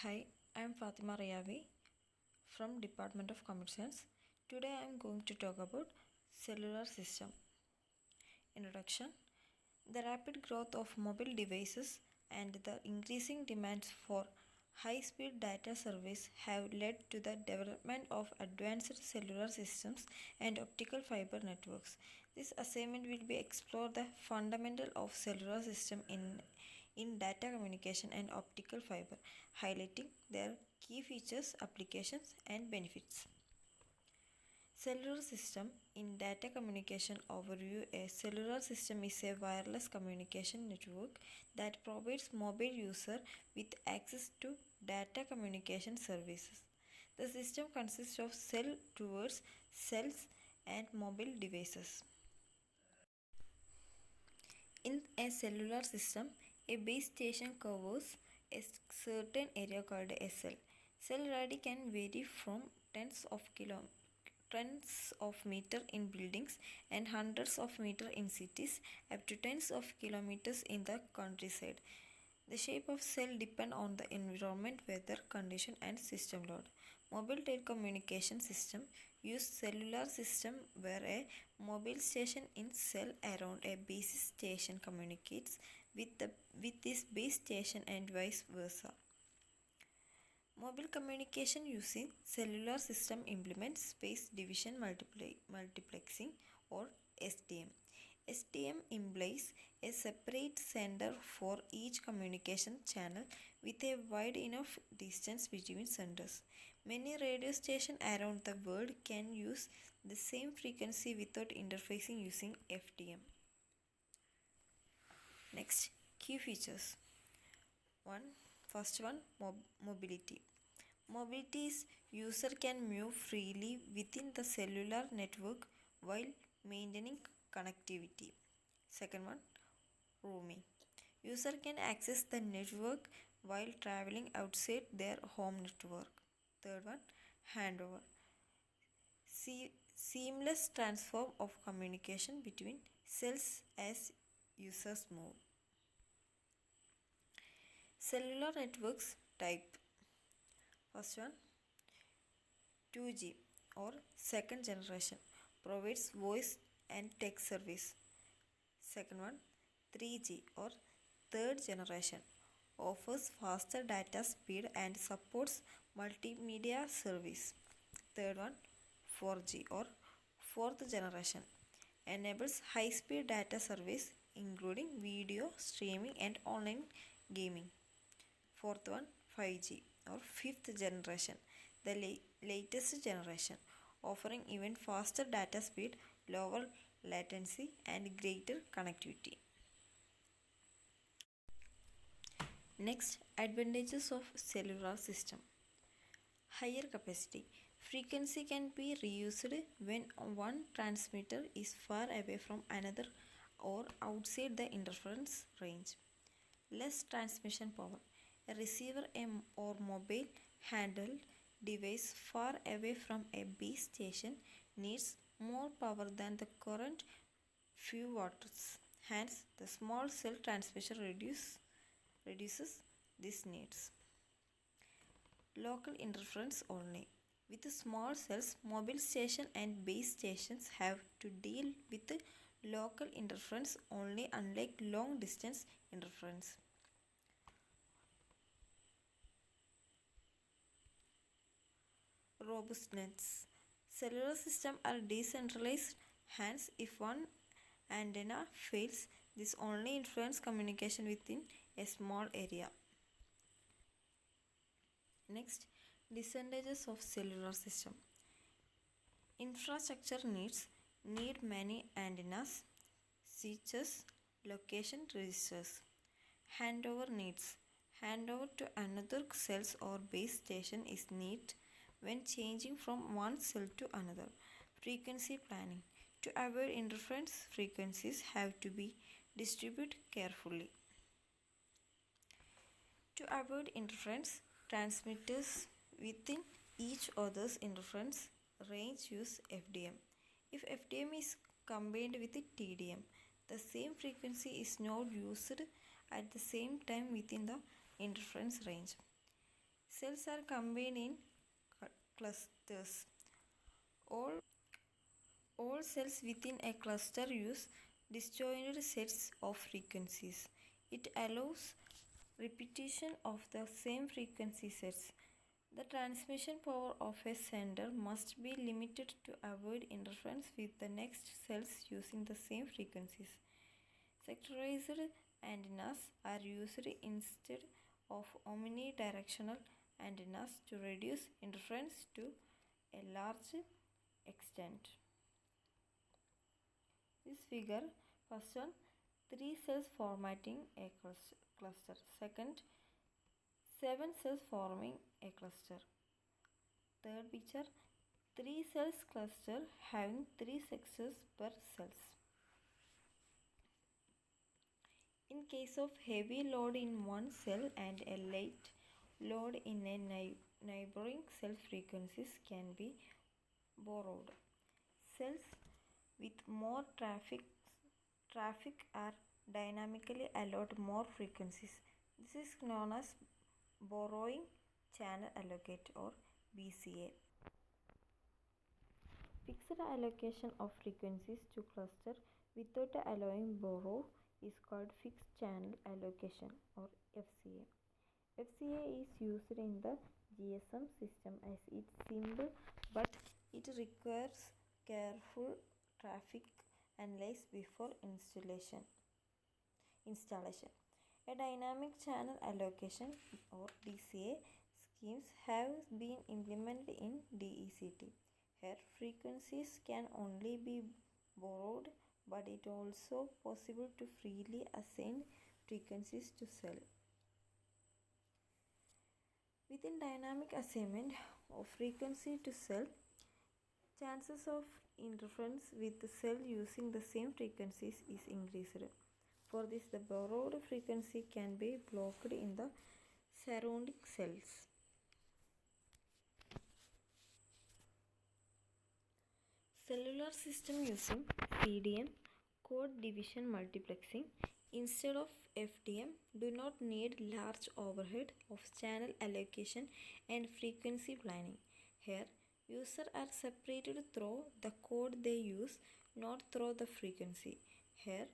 Hi, I am Fathima Riya from Department of Computer Science. Today I am going to talk about cellular system. Introduction. The rapid growth of mobile devices and the increasing demands for high-speed data service have led to the development of advanced cellular systems and optical fiber networks. This assignment will be explore the fundamental of cellular system in data communication and optical fiber, highlighting their key features, applications, and benefits. Cellular system in data communication overview. A cellular system is a wireless communication network that provides mobile user with access to data communication services. The system consists of cell towards cells and mobile devices. In a cellular system, a base station covers a certain area called a cell. Cell radius can vary from tens of meters in buildings and hundreds of meters in cities up to tens of kilometers in the countryside. The shape of cell depends on the environment, weather condition, and system load. Mobile telecommunication system use cellular system where a mobile station in cell around a base station communicates with this base station and vice versa. Mobile communication using cellular system implements space division multiplexing or SDM. SDM implies a separate sender for each communication channel with a wide enough distance between senders. Many radio stations around the world can use the same frequency without interfacing using FDM. Next, key features. First one, mobility. Mobility is user can move freely within the cellular network while maintaining connectivity. Second one, roaming. User can access the network while traveling outside their home network. Third one, handover. Seamless transfer of communication between cells as users move. Cellular networks type. First one, 2G or second generation provides voice and text service. Second one, 3G or third generation offers faster data speed and supports multimedia service. Third one, 4G or fourth generation enables high speed data service including video streaming and online gaming. Fourth one, 5G or fifth generation, the latest generation, offering even faster data speed, lower latency, and greater connectivity. Next, advantages of cellular system. Higher capacity. Frequency can be reused when one transmitter is far away from another or outside the interference range. Less transmission power. A receiver or mobile handheld device far away from a base station needs more power than the current few watts. Hence, the small cell transmission reduces these needs. Local interference only. With the small cells, mobile station and base stations have to deal with the local interference only, unlike long distance interference. Robustness. Cellular systems are decentralized, hence if one antenna fails, this only influences communication within a small area. Next, disadvantages of cellular system. Infrastructure need many antennas, switches, location registers. Handover needs. Handover to another cells or base station is needed when changing from one cell to another. Frequency planning. To avoid interference, frequencies have to be distributed carefully. To avoid interference, transmitters within each other's interference range use FDM. If FDM is combined with TDM, the same frequency is not used at the same time within the interference range. Cells are combined in clusters. All, all cells within a cluster use disjointed sets of frequencies. It allows repetition of the same frequency sets. The transmission power of a sender must be limited to avoid interference with the next cells using the same frequencies. Sectorized antennas are used instead of omnidirectional antennas to reduce interference to a large extent. This figure, first one, 3 cells formatting a cluster. Second, 7 cells forming a cluster. Third picture, 3 cells cluster having 3 sectors per cells. In case of heavy load in one cell and a light load in a neighboring cell, frequencies can be borrowed. Cells with more traffic are dynamically allowed more frequencies. This is known as borrowing channel allocate or BCA. Fixed allocation of frequencies to cluster without allowing borrow is called fixed channel allocation or FCA. FCA is used in the GSM system as it's simple, but it requires careful traffic analysis before installation. A dynamic channel allocation or DCA schemes have been implemented in DECT. Here frequencies can only be borrowed, but it also possible to freely assign frequencies to cell. Within dynamic assignment of frequency to cell, chances of interference with the cell using the same frequencies is increased. For this, the borrowed frequency can be blocked in the surrounding cells. Cellular system using CDM, code division multiplexing, instead of FDM do not need large overhead of channel allocation and frequency planning. Here, users are separated through the code they use, not through the frequency. Here,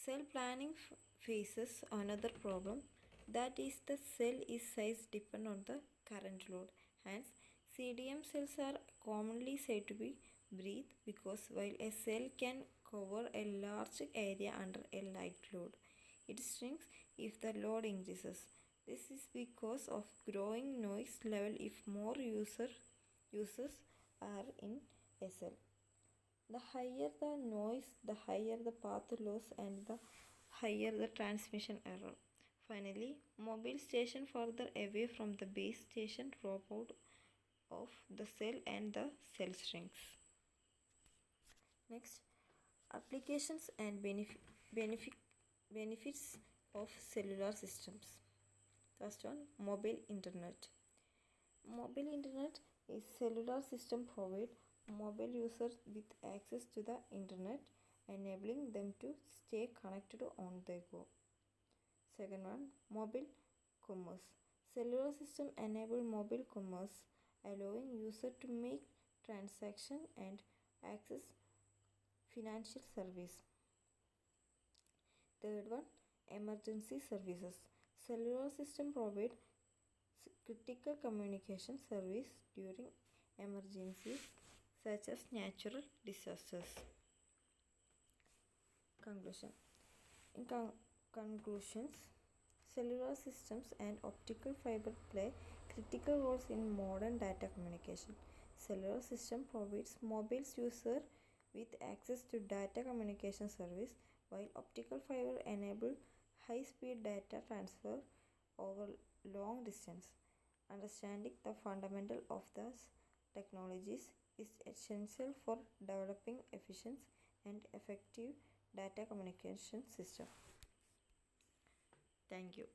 cell planning faces another problem, that is the cell is size depend on the current load. Hence, CDM cells are commonly said to be breathe because while a cell can cover a large area under a light load, it shrinks if the load increases. This is because of growing noise level if more users are in a cell. The higher the noise, the higher the path loss and the higher the transmission error. Finally, mobile station further away from the base station drop out of the cell and the cell shrinks. Next, applications and benefits of cellular systems. First one, mobile internet. Mobile internet is cellular system provide mobile users with access to the internet, enabling them to stay connected on the go. Second one, mobile commerce. Cellular system enable mobile commerce, allowing user to make transaction and access financial service. Third one, emergency services. Cellular system provide critical communication service during emergencies such as natural disasters. Conclusion. In conclusions, cellular systems and optical fiber play critical roles in modern data communication. Cellular system provides mobile user with access to data communication service, while optical fiber enable high-speed data transfer over long distance. Understanding the fundamental of these technologies is essential for developing efficient and effective data communication system. Thank you.